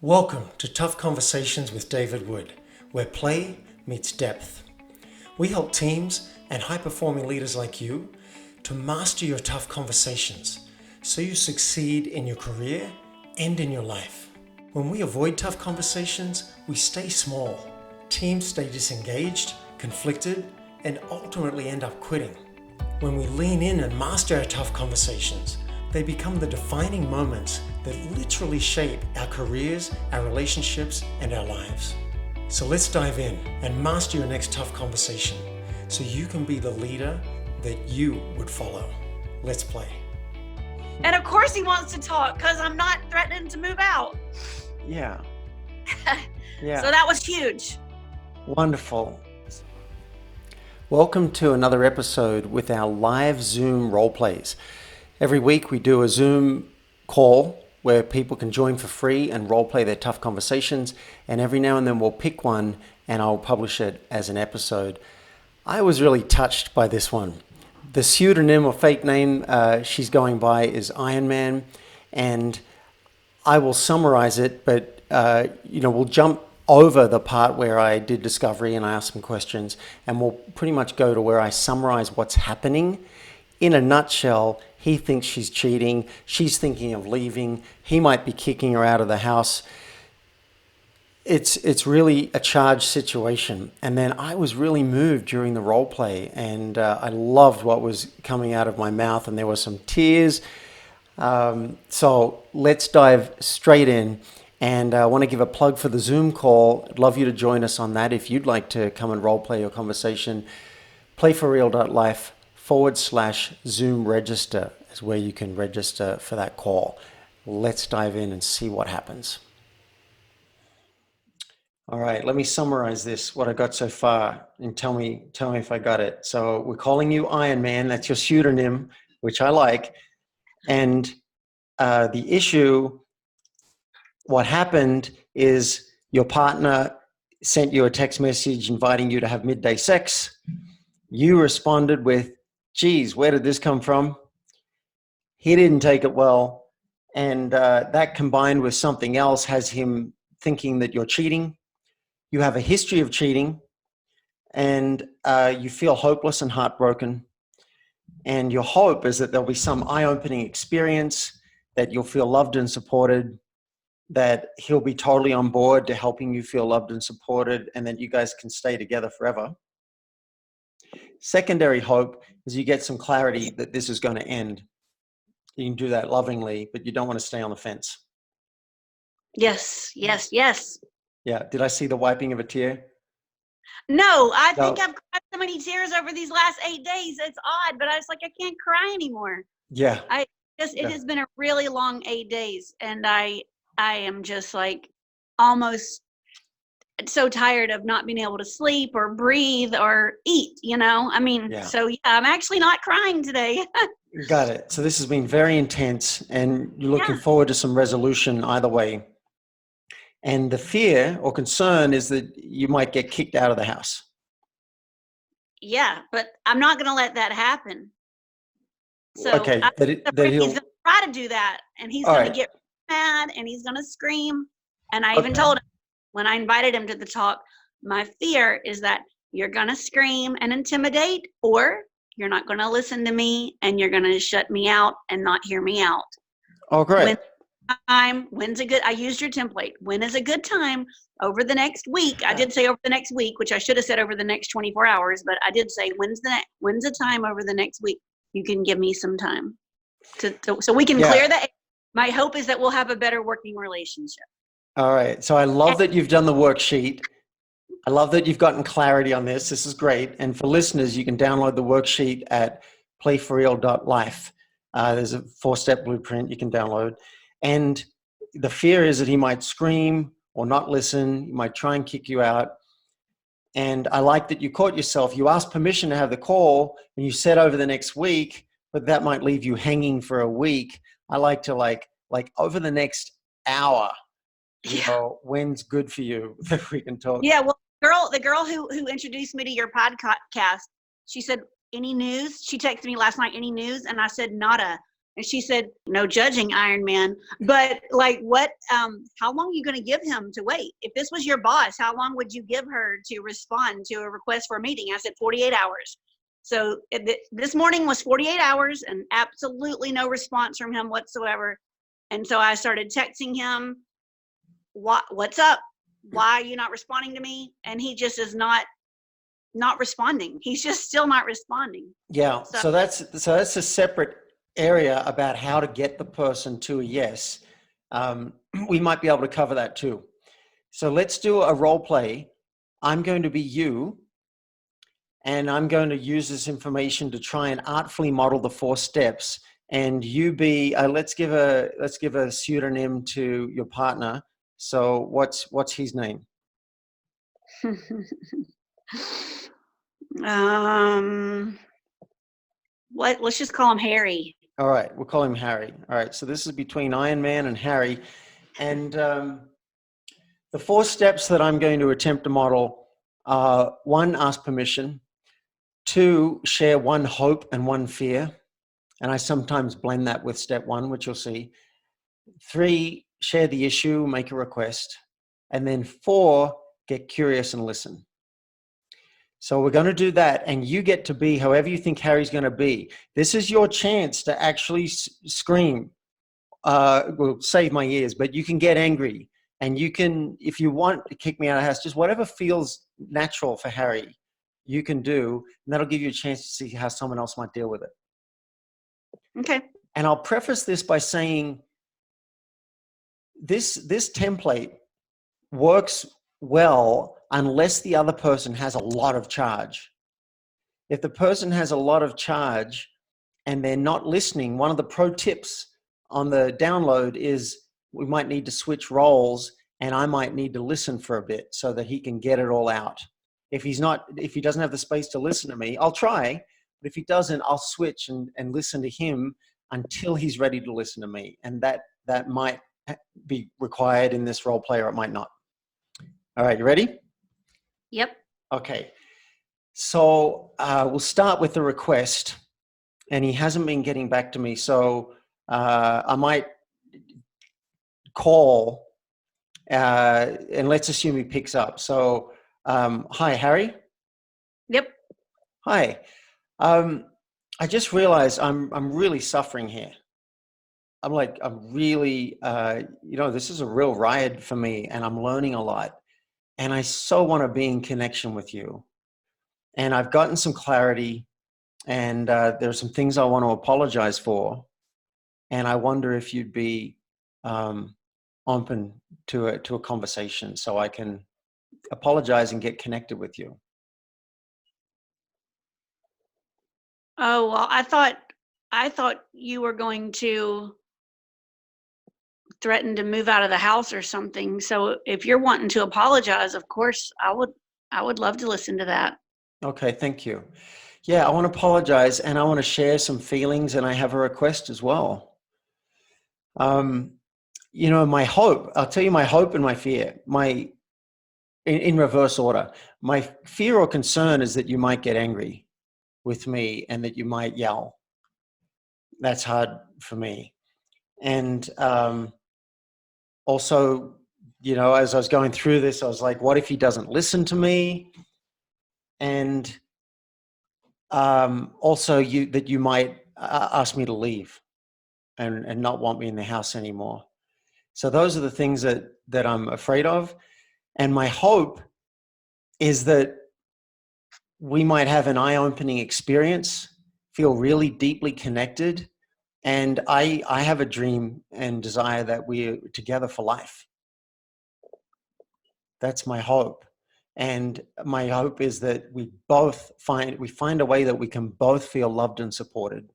Welcome to Tough Conversations with David Wood, where play meets depth. We help teams and high-performing leaders like you to master your tough conversations so you succeed in your career and in your life. When we avoid tough conversations, we stay small. Teams stay disengaged, conflicted, and ultimately end up quitting. When we lean in and master our tough conversations, they become the defining moments that literally shape our careers, our relationships, and our lives. So let's dive in and master your next tough conversation so you can be the leader that you would follow. Let's play. And of course he wants to talk because I'm not threatening to move out. Yeah. So that was huge. Wonderful. Welcome to another episode with our live Zoom role plays. Every week we do a Zoom call where people can join for free and role play their tough conversations. And every now and then we'll pick one and I'll publish it as an episode. I was really touched by this one. The pseudonym or fake name she's going by is Iron Man. And I will summarize it, but we'll jump over the part where I did discovery and I asked some questions, and we'll pretty much go to where I summarize what's happening. In a nutshell, he thinks she's cheating. She's thinking of leaving. He might be kicking her out of the house. It's really a charged situation. And then I was really moved during the role play, and I loved what was coming out of my mouth, and there were some tears. So let's dive straight in. And I want to give a plug for the Zoom call. I'd love you to join us on that. If you'd like to come and role play your conversation, playforreal.life/Zoom register is where you can register for that call. Let's dive in and see what happens. All right, let me summarize this, what I got so far, and tell me if I got it. So we're calling you Iron Man. That's your pseudonym, which I like. And the issue, what happened is your partner sent you a text message inviting you to have midday sex. You responded with, geez, where did this come from? He didn't take it well. And that combined with something else has him thinking that you're cheating. You have a history of cheating, and you feel hopeless and heartbroken. And your hope is that there'll be some eye-opening experience, that you'll feel loved and supported, that he'll be totally on board to helping you feel loved and supported, and that you guys can stay together forever. Secondary hope is you get some clarity that this is going to end. You can do that lovingly, but you don't want to stay on the fence. Yes. Yeah. Did I see the wiping of a tear? No, I think I've cried so many tears over these last 8 days. It's odd, but I was like, I can't cry anymore. Yeah. It has been a really long 8 days, and I am just like almost so tired of not being able to sleep or breathe or eat, So I'm actually not crying today. Got it. So this has been very intense, and you're looking forward to some resolution either way. And the fear or concern is that you might get kicked out of the house. Yeah, but I'm not going to let that happen. So okay, he's going to try to do that, and he's going to get mad, and he's going to scream. And I even told him when I invited him to the talk, my fear is that you're going to scream and intimidate, or you're not going to listen to me, and you're going to shut me out and not hear me out. Oh, great. When's a good, I used your template. When is a good time over the next week? I did say over the next week, which I should have said over the next 24 hours, but I did say, when's a time over the next week you can give me some time so we can clear that. My hope is that we'll have a better working relationship. All right. So I love that you've done the worksheet. I love that you've gotten clarity on this. This is great. And for listeners, you can download the worksheet at playforreal.life. There's a 4-step blueprint you can download. And the fear is that he might scream or not listen. He might try and kick you out. And I like that you caught yourself. You asked permission to have the call, and you said over the next week, but that might leave you hanging for a week. I like to like over the next hour. You know, when's good for you that we can talk? Yeah, well, the girl who introduced me to your podcast, she said, any news? She texted me last night, any news? And I said, nada. And she said, no judging, Iron Man, but like what, how long are you going to give him to wait? If this was your boss, how long would you give her to respond to a request for a meeting? I said 48 hours. So this morning was 48 hours and absolutely no response from him whatsoever. And so I started texting him, what's up? Why are you not responding to me? And he just is not responding. He's just still not responding. Yeah. So that's a separate area about how to get the person to a yes. We might be able to cover that too. So let's do a role play. I'm going to be you, and I'm going to use this information to try and artfully model the 4 steps. And you be, let's give a pseudonym to your partner. So what's his name? Let's just call him Harry. All right, we'll call him Harry. All right, so this is between Iron Man and Harry. And the 4 steps that I'm going to attempt to model are: 1, ask permission; 2, share 1 hope and 1 fear. And I sometimes blend that with step 1, which you'll see. 3, share the issue, make a request. And then 4, get curious and listen. So we're going to do that, and you get to be however you think Harry's going to be. This is your chance to actually scream, well, save my ears, but you can get angry, and you can, if you want to kick me out of the house, just whatever feels natural for Harry, you can do, and that'll give you a chance to see how someone else might deal with it. Okay. And I'll preface this by saying this template works well unless the other person has a lot of charge. If the person has a lot of charge and they're not listening, one of the pro tips on the download is we might need to switch roles, and I might need to listen for a bit so that he can get it all out. If he doesn't have the space to listen to me, I'll try, but if he doesn't, I'll switch and listen to him until he's ready to listen to me. And that might be required in this role play, or it might not. All right, you ready? Yep. Okay. So we'll start with the request, and he hasn't been getting back to me. So I might call, and let's assume he picks up. So, hi, Harry. Yep. Hi. I just realized I'm really suffering here. I'm really, this is a real ride for me, and I'm learning a lot. And I so want to be in connection with you. And I've gotten some clarity, and there are some things I want to apologize for. And I wonder if you'd be open to a conversation so I can apologize and get connected with you. Oh, well, I thought you were going to threaten to move out of the house or something. So if you're wanting to apologize, of course, I would love to listen to that. Okay, thank you. Yeah, I want to apologize, and I want to share some feelings, and I have a request as well. My hope, I'll tell you my hope and my fear, in reverse order. My fear or concern is that you might get angry with me and that you might yell. That's hard for me. And also, as I was going through this, I was like, what if he doesn't listen to me? And also that you might ask me to leave and not want me in the house anymore. So those are the things that I'm afraid of. And my hope is that we might have an eye-opening experience, feel really deeply connected. And I have a dream and desire that we're together for life. That's my hope. And my hope is that we find a way that we can both feel loved and supported.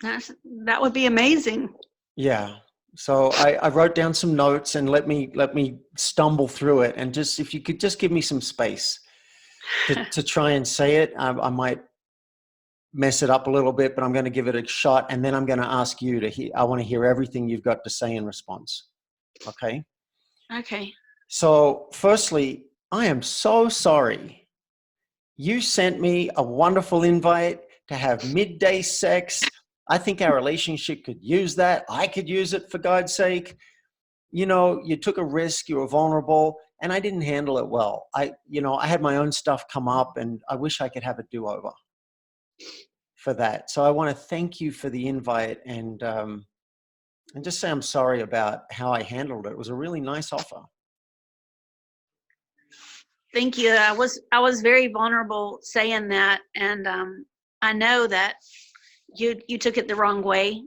That would be amazing. Yeah. So I wrote down some notes, and let me stumble through it. And just, if you could just give me some space to try and say it. I might mess it up a little bit, but I'm going to give it a shot. And then I'm going to ask you I want to hear everything you've got to say in response. Okay. Okay. So firstly, I am so sorry. You sent me a wonderful invite to have midday sex. I think our relationship could use that. I could use it, for God's sake. You know, you took a risk, you were vulnerable, and I didn't handle it well. I had my own stuff come up, and I wish I could have a do-over for that. So I want to thank you for the invite, and just say I'm sorry about how I handled it. It was a really nice offer. Thank you. I was very vulnerable saying that, and I know that you took it the wrong way,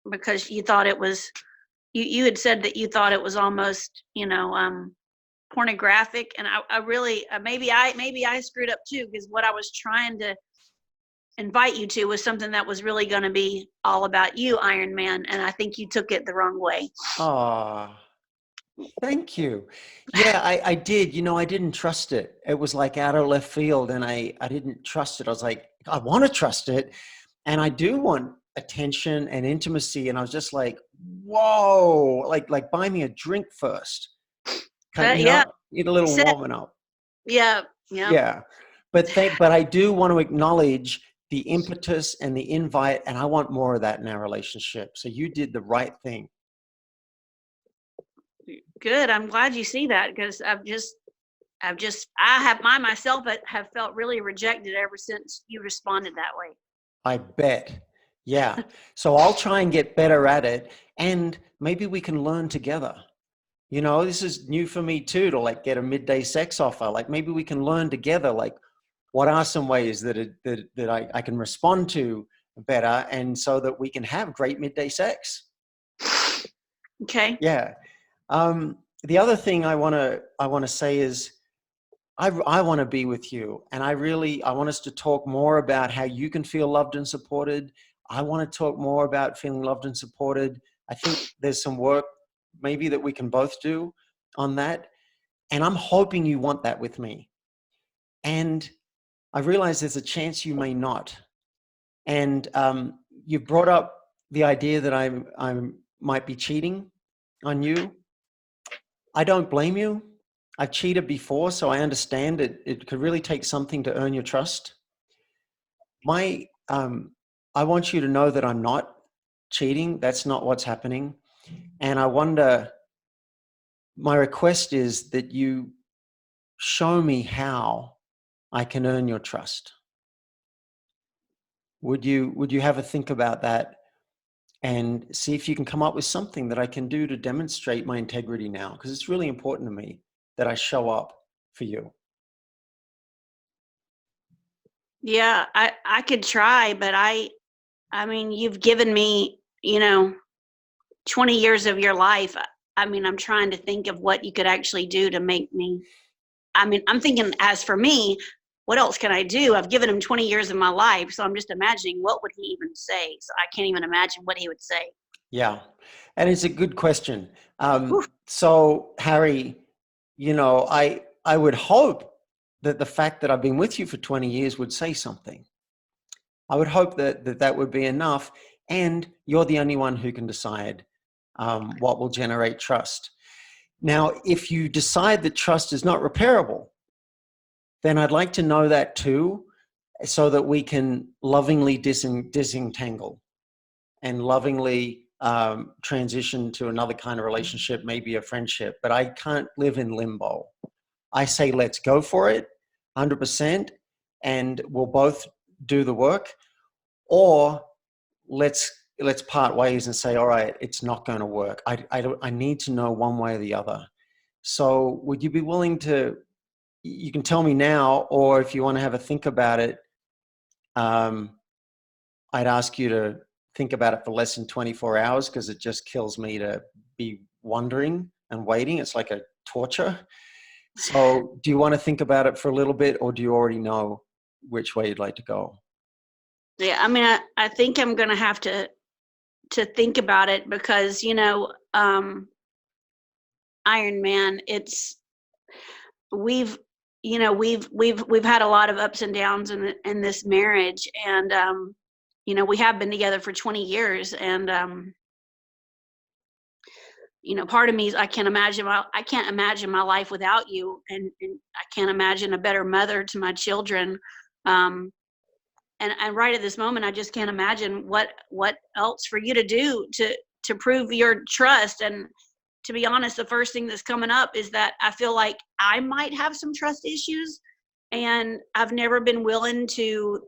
because you thought it was, you had said that you thought it was almost, pornographic, and I really, maybe I screwed up too, because what I was trying to invite you to was something that was really going to be all about you, Iron Man, and I think you took it the wrong way. Oh, thank you. Yeah, I did. I didn't trust it. It was like out of left field, and I didn't trust it. I was like, I want to trust it, and I do want attention and intimacy. And I was just like, whoa, like buy me a drink first. Yeah, Need a little warming up. yeah. Yeah. But I do want to acknowledge the impetus and the invite, and I want more of that in our relationship. So you did the right thing. Good. I'm glad you see that, because I myself have felt really rejected ever since you responded that way. I bet. Yeah. So I'll try and get better at it, and maybe we can learn together. This is new for me too, to like get a midday sex offer. Like maybe we can learn together, like what are some ways that I can respond to better, and so that we can have great midday sex. Okay. Yeah. The other thing I want to say is I want to be with you, and I want us to talk more about how you can feel loved and supported. I want to talk more about feeling loved and supported. I think there's some work maybe that we can both do on that. And I'm hoping you want that with me. And I realize there's a chance you may not. And you brought up the idea that I might be cheating on you. I don't blame you. I've cheated before, so I understand it. It could really take something to earn your trust. I want you to know that I'm not cheating. That's not what's happening. And my request is that you show me how I can earn your trust. Would you have a think about that and see if you can come up with something that I can do to demonstrate my integrity now? Because it's really important to me that I show up for you. Yeah, I could try, but I mean, you've given me, 20 years of your life. I mean, I'm trying to think of what you could actually do to make me. I mean, I'm thinking, as for me, what else can I do? I've given him 20 years of my life, so I'm just imagining what would he even say. So I can't even imagine what he would say. Yeah, and it's a good question. Whew. So Harry, I would hope that the fact that I've been with you for 20 years would say something. I would hope that would be enough, and you're the only one who can decide what will generate trust. Now, if you decide that trust is not repairable, then I'd like to know that too, so that we can lovingly disentangle and lovingly transition to another kind of relationship, maybe a friendship. But I can't live in limbo. I say, let's go for it, 100%, and we'll both do the work, or let's part ways and say, all right, it's not going to work. I need to know one way or the other. So would you be willing to, you can tell me now, or if you want to have a think about it, I'd ask you to think about it for less than 24 hours, because it just kills me to be wondering and waiting. It's like a torture. So do you want to think about it for a little bit, or do you already know which way you'd like to go? Yeah, I mean, I think I'm going to have to think about it, because, Iron Man, we've had a lot of ups and downs in this marriage, and we have been together for 20 years, and part of me is I can't imagine my life without you, and I can't imagine a better mother to my children. and right at this moment, I just can't imagine what else for you to do to prove your trust. And to be honest, the first thing that's coming up is that I feel like I might have some trust issues, and I've never been willing to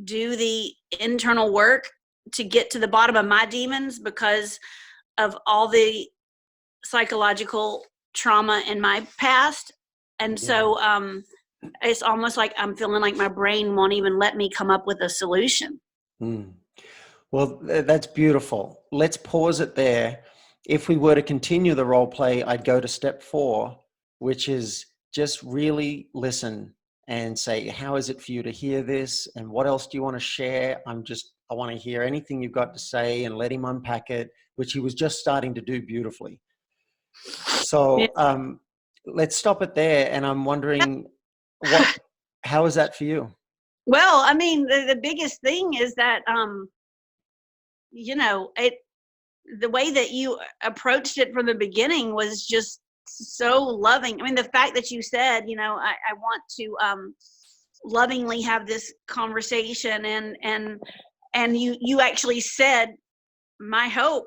do the internal work to get to the bottom of my demons because of all the psychological trauma in my past. And so it's almost like I'm feeling like my brain won't even let me come up with a solution. Well, that's beautiful. Let's pause it there. If we were to continue the role play, I'd go to step 4, which is just really listen and say, how is it for you to hear this? And what else do you want to share? I want to hear anything you've got to say, and let him unpack it, which he was just starting to do beautifully. So let's stop it there. And I'm wondering, how is that for you? Well, I mean, the biggest thing is that, the way that you approached it from the beginning was just so loving. I mean, the fact that you said, I want to lovingly have this conversation, and you actually said my hope,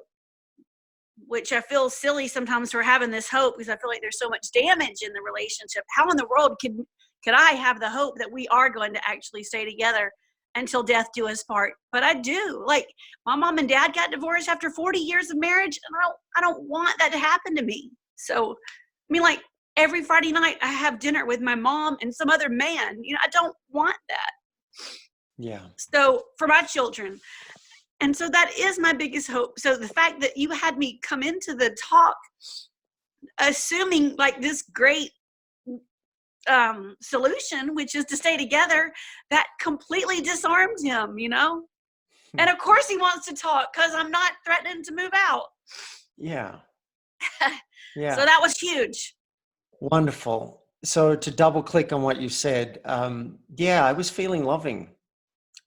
which I feel silly sometimes for having this hope because I feel like there's so much damage in the relationship. How in the world could I have the hope that we are going to actually stay together until death do us part? But I do. Like, my mom and dad got divorced after 40 years of marriage, and I don't want that to happen to me. So, I mean, like, every Friday night I have dinner with my mom and some other man. I don't want that. Yeah. So for my children. And so that is my biggest hope. So the fact that you had me come into the talk assuming like this great solution, which is to stay together, that completely disarmed him, And of course he wants to talk because I'm not threatening to move out. Yeah. Yeah. So that was huge. Wonderful. So to double click on what you said, I was feeling loving.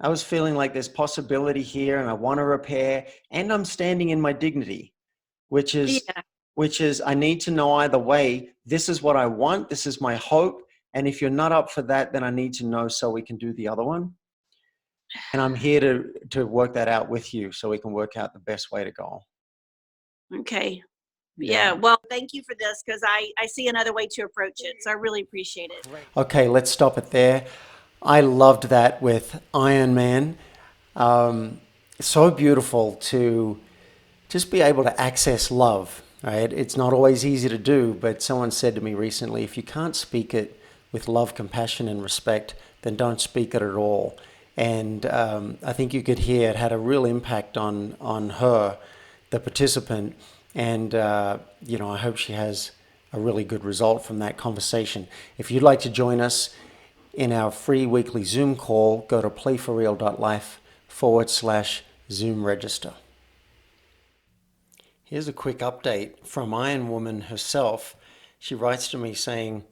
I was feeling like there's possibility here, and I want to repair, and I'm standing in my dignity, which is I need to know either way, this is what I want, this is my hope. And if you're not up for that, then I need to know so we can do the other one. And I'm here to work that out with you so we can work out the best way to go. Okay. Yeah. Well, thank you for this, because I see another way to approach it. So I really appreciate it. Okay, let's stop it there. I loved that with Iron Man. So beautiful to just be able to access love, right? It's not always easy to do, but someone said to me recently, if you can't speak it with love, compassion, and respect, then don't speak it at all. And I think you could hear it had a real impact on her, the participant. And, I hope she has a really good result from that conversation. If you'd like to join us in our free weekly Zoom call, go to playforreal.life/Zoom register. Here's a quick update from Iron Woman herself. She writes to me saying,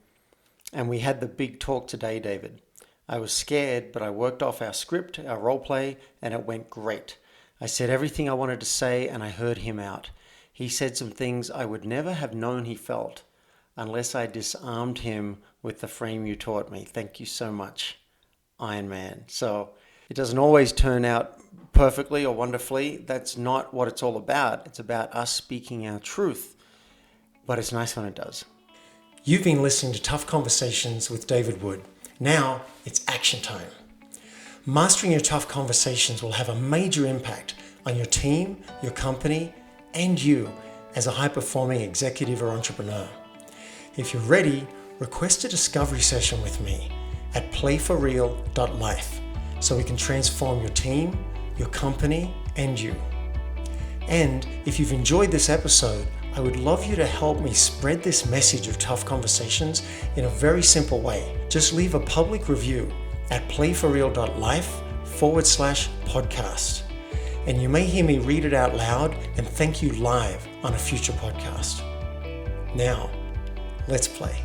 and we had the big talk today, David. I was scared, but I worked off our script, our role play, and it went great. I said everything I wanted to say, and I heard him out. He said some things I would never have known he felt unless I disarmed him with the frame you taught me. Thank you so much, Iron Man. So it doesn't always turn out perfectly or wonderfully. That's not what it's all about. It's about us speaking our truth. But it's nice when it does. You've been listening to Tough Conversations with David Wood. Now it's action time. Mastering your tough conversations will have a major impact on your team, your company, and you as a high-performing executive or entrepreneur. If you're ready, request a discovery session with me at playforreal.life so we can transform your team, your company, and you. And if you've enjoyed this episode, I would love you to help me spread this message of tough conversations in a very simple way. Just leave a public review at playforreal.life/podcast. And you may hear me read it out loud and thank you live on a future podcast. Now, let's play.